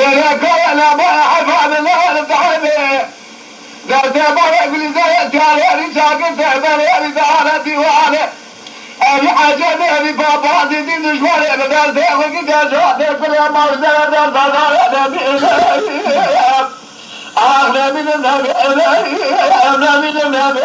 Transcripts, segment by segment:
أنا ما حفظ الله الطعمي ذات بارك لزيت على رساقة بارك على ديوانه أبي حاجة أبي بابا دي دشمني بدار تاخذ كده جوه كل ما وزاد دار أغلى من النبي أغلى من النبي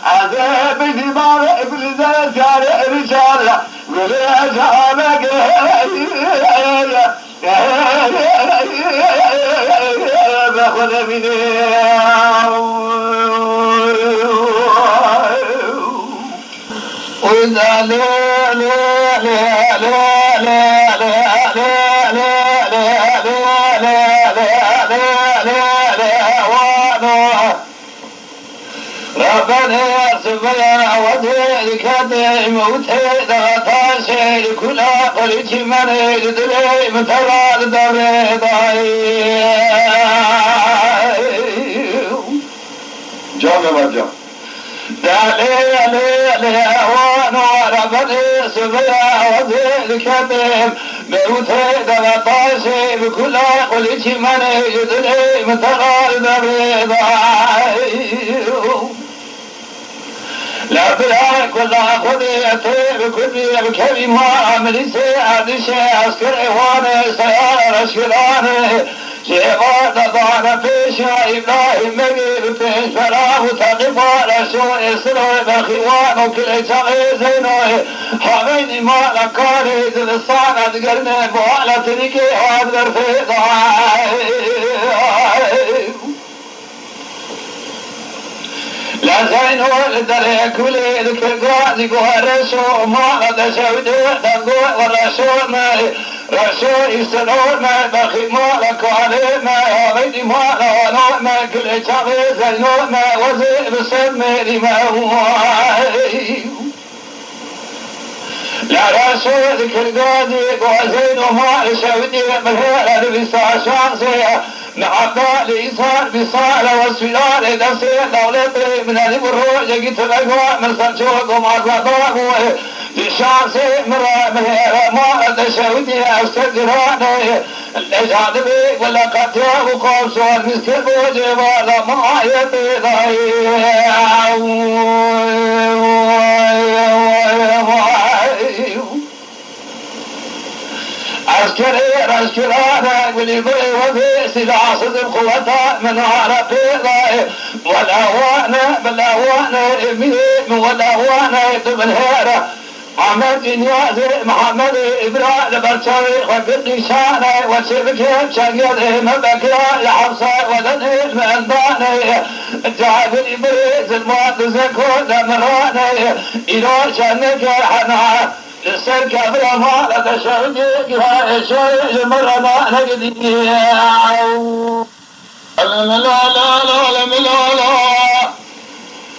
عذاب دمار إبليس جاري رسالة ولا جابك بأخذ مني وإذا لا لا لا لا لا لا لا لا لا لا لا لا وانا ربنا سبحانه وتعالى موتي لا تاسي كل قلت من يدري مثلا دري جامع بجا لا لا لا لا وانا ربنا سبحانه وتعالى موتي لا تاسي بكل قلت من يدري مثلا دري لا بلاك ولا خذيتي بكل بكلمة عملي سيئة شيء أسكر إخواني سيارة أشكراني شيئا ضعنا في شيء إبراهيم مقيل في شراه تقفى رسول إسرائيل بخوان وكل شغي زينوي حميني ما لكاري ذلسان أدقرني بوالة تنكي وأدقر في ضعي لا زينو الدري كل ذكر قاضي قهرسو ما قد سودي دقو والرسول ما رسول يستنور ما بخي ما لك عليه ما غيدي ما لونو ما كل شغي زينو ما وزي بسمي ما هو لا رسول ذكر قاضي قهزين وما سودي بالهيرة بساشان سيئة نعطى لإيصال بصالة والسلال دسي دولتي من البروج جيت الأجواء من سنشوق ومعطى لشانسي مرة مهيرة ما أدشودي أستجراني الإجاد بي ولا قد يابقى سوال مسكر بوجي ولا ما يبيضي أشكرانك بالإبري وفي سلاح صدق قوة من عرق ضائع والأهوان إمين والأهوان ابن هيرة محمد نيازي محمد إبراهيم برشاوي وفي شانه وشبكه شقير مبكرة لحفصة ودني المنباني جاب الإبري زلمان زكو دمراني إلو شنك حنا السركة بالأمال تشعدي كفاية شوي مرنا نقدي لم لا لا لا لم لا لا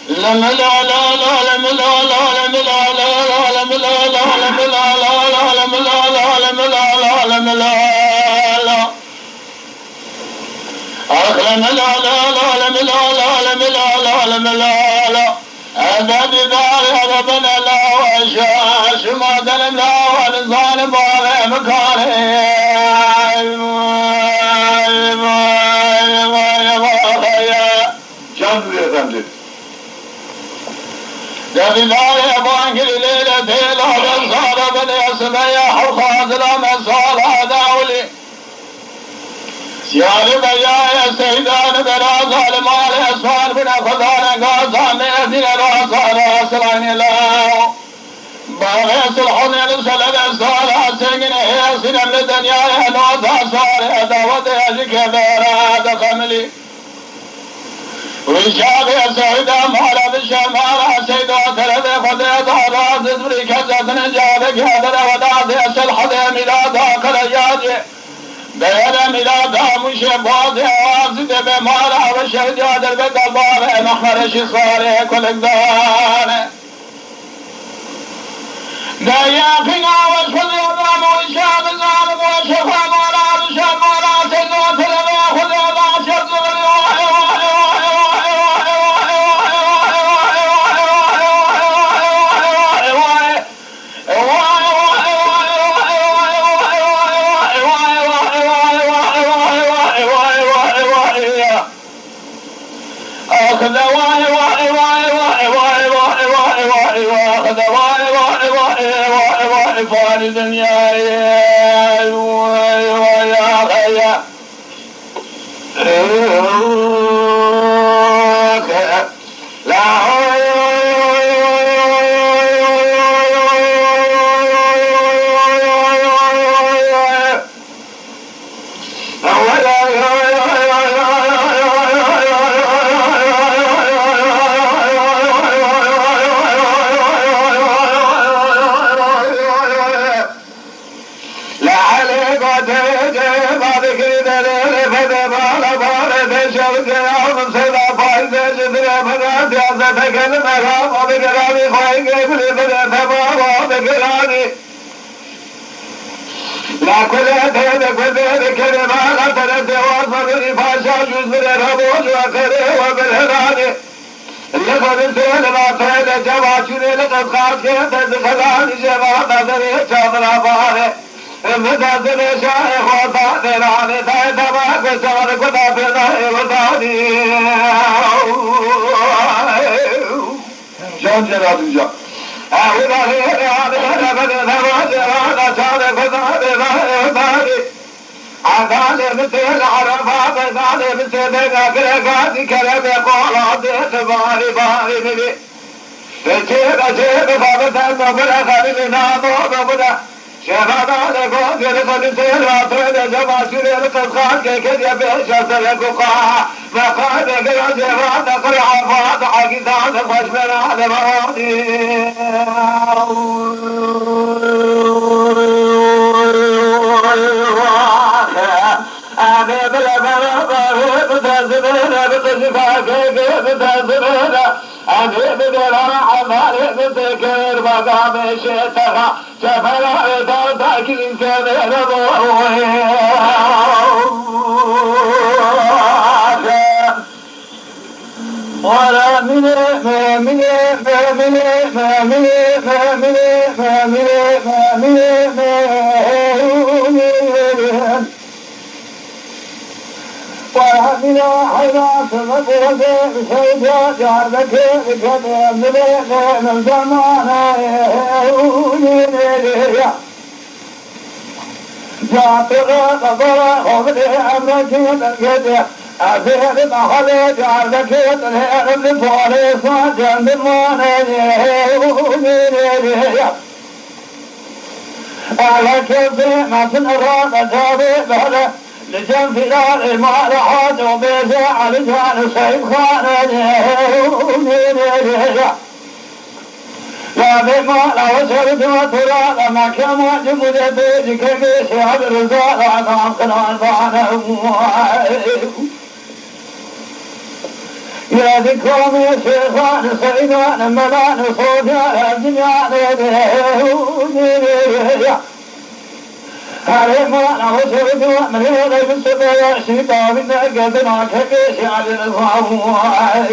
لم لا لا لا لم لا لا لم لا لا لم لا لا لم لا لا لم لا لا لم لا لا لم لا لا لم لا لا لم لا لا لم لا لا لم لا لا هذا بباري ربنا لا وشاش ما دلم لا والظالم وغير مكانه جانب يا فندم ده بباري ابوان كل ليلة بيلا صار بني سمية حرخاز لما صار هذا ولي سيالي بيايا سيدان بلا ظالم على أسفار بنا خذانا قاصا ميزين الوصال أسرين الله باريس الحضن لسلد السالة سيقن هي سنم لدنيا نوضا صالح دعوة يجيك بيراد خملي وشاب يا سيدا مالا بالشمال سيدا تلد خذيت عراض ذري كذا نجابك هذا الوداد يسل حضي ميلادا كرياجي بيانا ميلادا مشباد عازد بمالا وشهد يادر بقبار محمر شصاري كل اقدار داياقنا والفضل والرام والشام الظالم والشفا مولا الشام مولا سيدنا تلبي خذ الله شرط لا كل كلمة لا تنسى وصل فاشا جزء الهبوط وخيره وبالهراني لقد انتهى لما فعل جواشوني لقد خاص كيف تدخلاني جماعة نظري شاطر أباري متازل شايخ وطاطراني تايتباك وشارك وطاطراني وطاني جون جناد جون عذاب مثل عرفات عذاب مثل ذاك كلام يقول عذاب باري باري بلي تجيب أجيب فابتن بلا خليل نامو بلا شباب على فوق لقد سير وطول جمع شري لقد خان كيكد يبيش سلكوقا مقاد قرأ جواد قرأ عفاد حقيدان خشمنا على موادي أبي بلا بلا بلا بتزبنا بتشفاك بتزبنا أبي بلا عمالي بتكير مقام شيتها شفنا بتاكل كبير ولا من ومن حيرات مدرسة بشيطة جعلك بكذا من زمانه جاطر قبر خبر عمرك القدر أبيض محل جعلك الهرب لفوري صاجا بمانه على كيف ما تنرى جابي بهذا لجن في دار المعرحات وبيزع على جان سيد خانه لا بما لا وسرد وطلع لما كما جمد بيدك بيسي عبد الرزاق عطام قنان فعنه يا ذكرم يا شيخان سيدان ملان صوفيا الدنيا هرما نوسرد من غير السبع شيطان من قدنا كبيش على الغاوي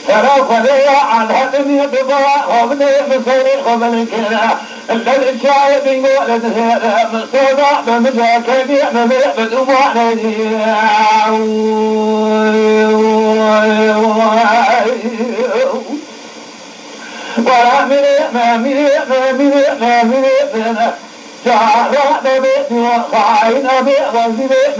ترى خليا عن هدم يطبع خبني مسير خبل كلا الذي شايب يقول تسير مصطفى بمجا كبير مبيع بدموع نجي ولا من شعر بيت وخاين بيت وزبيت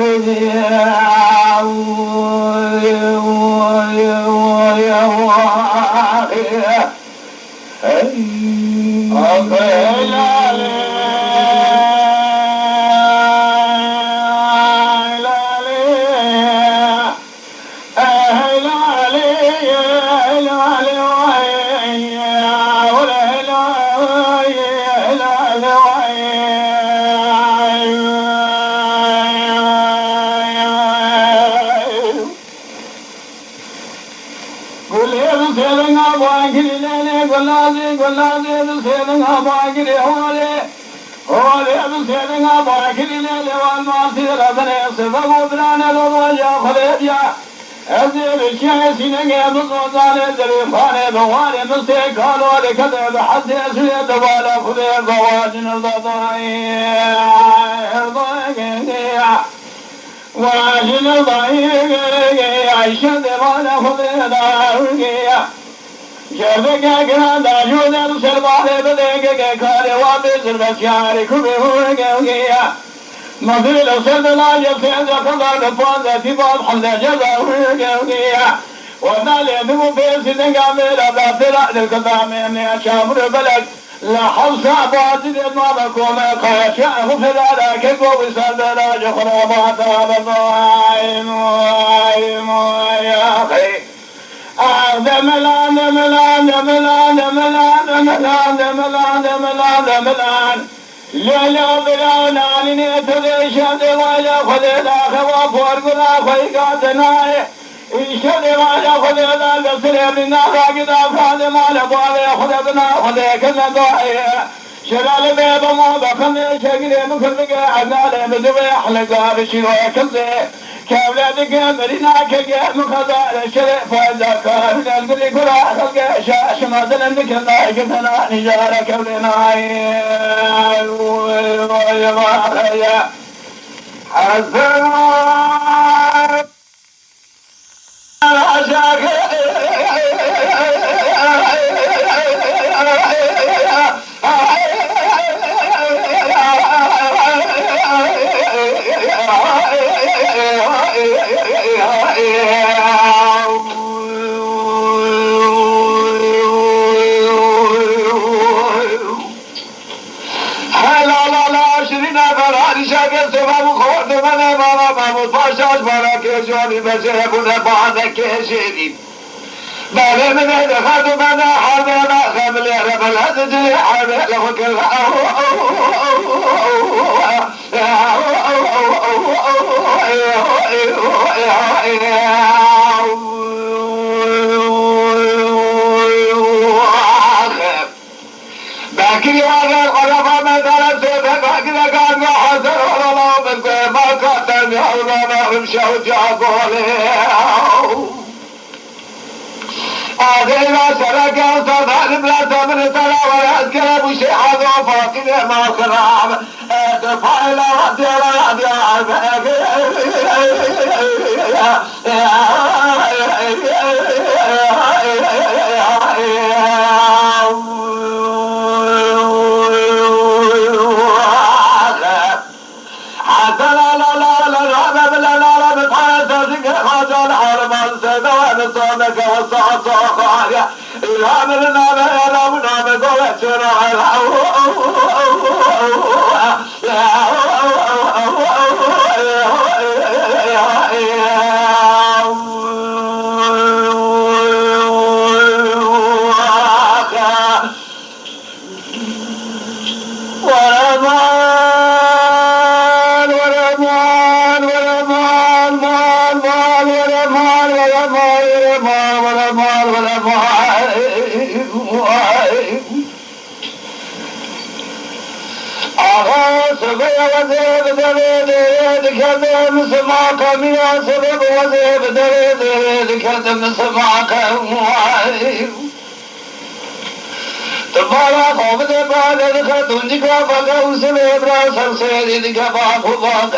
جرده که گران داجودم سرباله بده که کاره وابه زربسیاری کبه هونگه مدير السد لا يفيد كذا نفاذ في بعض حمد جزا ويا ونال يدو في سيدنا كامل ابا فرع الكذا من شامر بلد لا حوس اباد ما بكم قاش غفر لك وسد لا جخربات بالنايم يا اخي دملان دملان دملان دملان دملان دملان دملان دملان لا بلانا لني تدشد ولا خذ خوا فرقنا خيقاتنا إيشد ولا خذ لا لسلمنا راقدا فاد ما لبوا خذنا خذ كذا داعي شلال بيض ما بخن شقري مكرق عدال بدوي حلقا بشيوه كذا كأولادك مرينا كجا مخزا الشرف فذكر القلي كل خلق شاش ما دلنك الله كتنا نجار كولنا يا حزن جاني بزهب ونبعنا كشديد بلا من دخلت بنا حربنا خبل رب الهدد حرب لفكر باكري وانا قرب ما درت باكري كان حاضر ولا ما كان يحرم مشاو جابولي آخرنا سرقا صدق بلا تمر ترى ولا أذكر أبو شيء حظو فاقد ما خراب دفع إلى رد يا رد صونك وصاصا الامرنا لا من قوتنا تبارا خوب دے بعد دکھا تنجی کا بگا اس میں برا سر سے دکھا باپ باپ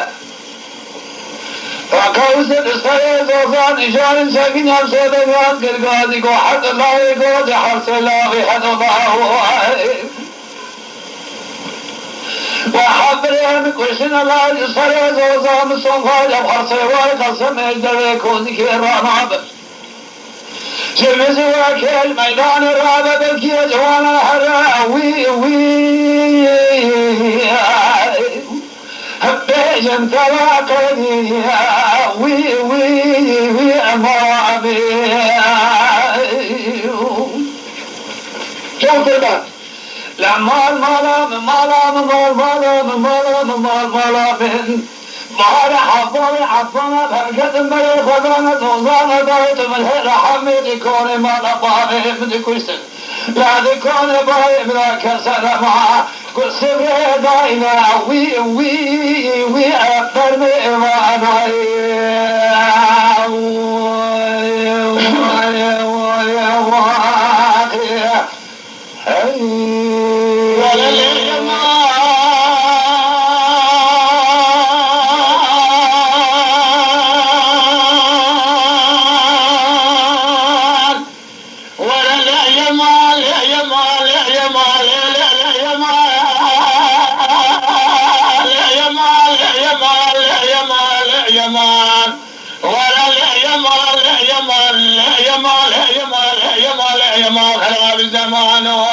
فاکا اسے دسترے دوزان اشار ساکن ہم سے دگان گرگازی کو حد اللہ کو جحر سے لاغی حد اللہ وحبرهم كشنا لا يصير زوزام صنفا جبهر سوار قسم اجدر كون كيراناب شمس وكل ميدان الرابع بالكي جوان الحراوي هبيجن تلاقني وي امامي شوف الباب لا مال مالا من مالا من مال مالا من مالا من مال مالا من مال حفظنا حفظنا بركة مري خزانة توزانة دايت من هلا حميد كوني مالا باهي من كويسن لا ذكوني باهي من كسر مع كل سبري داينا وي أكثر من ما زمانه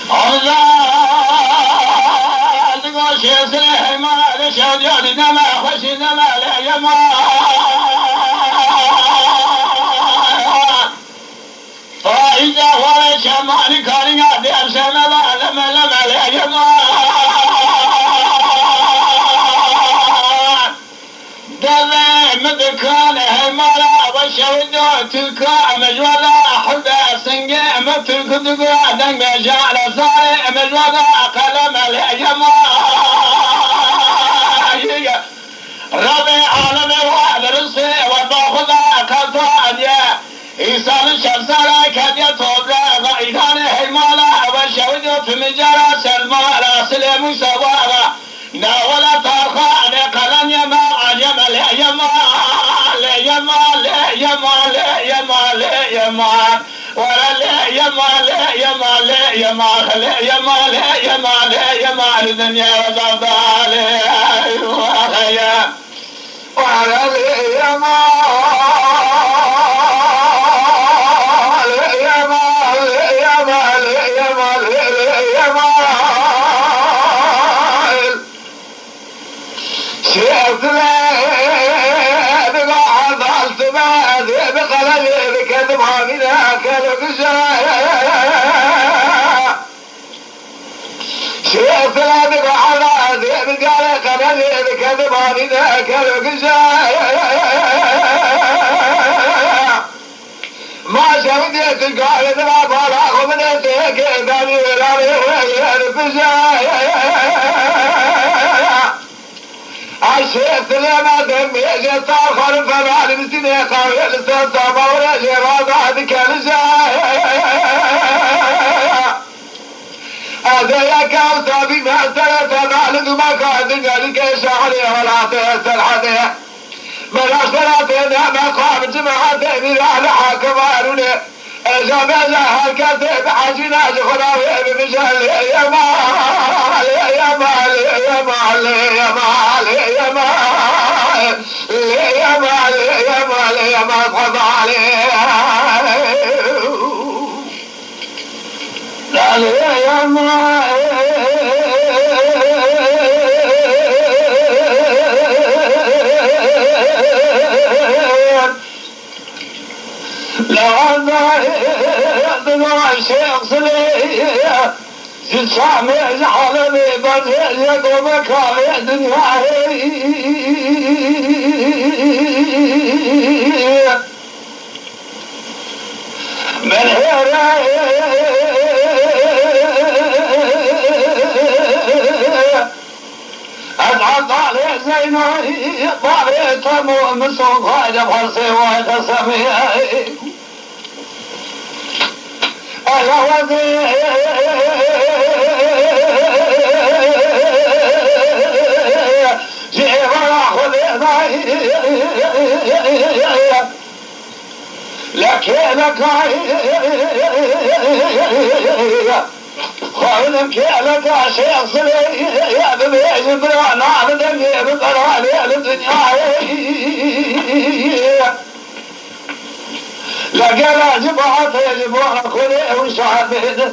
آزاد گوشی سلیه مال شجادی نما خوشی نما لیما فایده ولی شمانی کاری دیم شما لما لیما مدكان همارا وشودو تلك مجوالا حدا سنجي متلك دقوا دنگ جعل صاري مجوالا قلم الهجما ربي عالم وادرسي وضاخذا كالفادية إيسان الشمسارة كدية طوبلا غايدان همالا وشودو في مجارة سلمالا سلم سواغا ناولا تارخان قلن يما عجم ليما ليما ليما ليما ليما ولا ليما ليما ليما ليما ليما ليما الدنيا وزردها ليما ولا ليما ليما ليما ليما ليما شفت بقعد التباد بقلبي بكذب هامنا كالقشاء شفت بقعد بقلبي بكذب هامنا كالقشاء ما شفت القال ذا فراغ من التيك داني ولاني الفشاء عشيت لما دمي جيت آخر فنال بسنة قوي لسان صعبة ولا جراد عدك لجاء هذا يا كوثا بما سنة نعلن ما كان ذلك شعري ولا تيسر حديه من أصلاته مقام جماعة من أهل حاكمانون جمال هالكتب حجنا خلاوي بمجال يا مال يا مال يا مال يا مال يا مال يا مال يا مال يا مال قضى عليه لا يا مال لا ما شيخ صليه جسامي جحلمي بدل يقوم كافي دنيا من هنا أضعف عليه زينو طاري تمو مسوق هاجة بحرسي واحدة سمية أنا وزير جيب أخذ لكنك خالك لك شيخ صلي يا ببيج برانا على دمي بقراني الدنيا لقى جبهة يجبون خلي وشعبه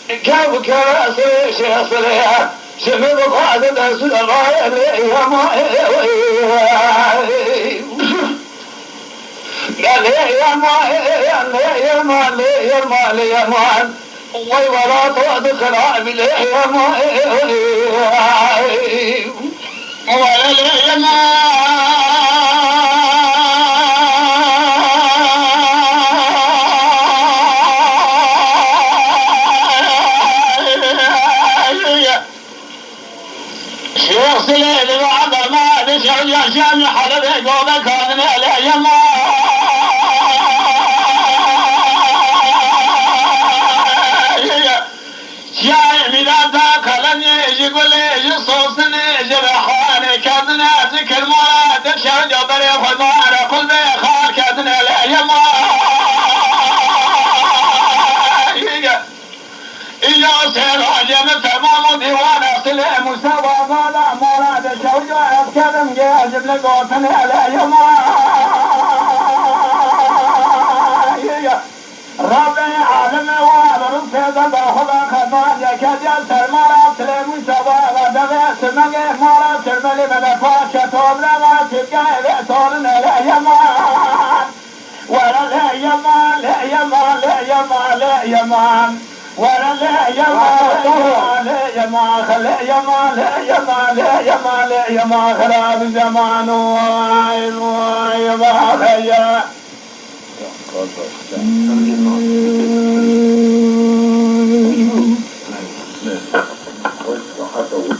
كيف كراسي شيخ صلي شمي بقعدة نسل الراية يا ما ولا تدخل عامل يا ما ولا يا ما شيخ سليل بعد ما دشع يا شام حلب قوله كان لا يا ما ذكر مراد الشهد بري خضار كل بيخار كدنا لا يما إلا سير عجم تمام ديوان سلام مسوى مالا مراد الشهد كدم جاجب لقوتنا لا يما جل سرمارا سلمون سبا و دغه سمنگ مارا سرملی مدفا شتاب رما تبقى بأسول لا يمان ولا لا يمان لا يمان لا يمان لا يمان ولا لا يمان لا يمان لا يمان لا يمان لا يمان لا يمان خراب الزمان ويما خيا حتى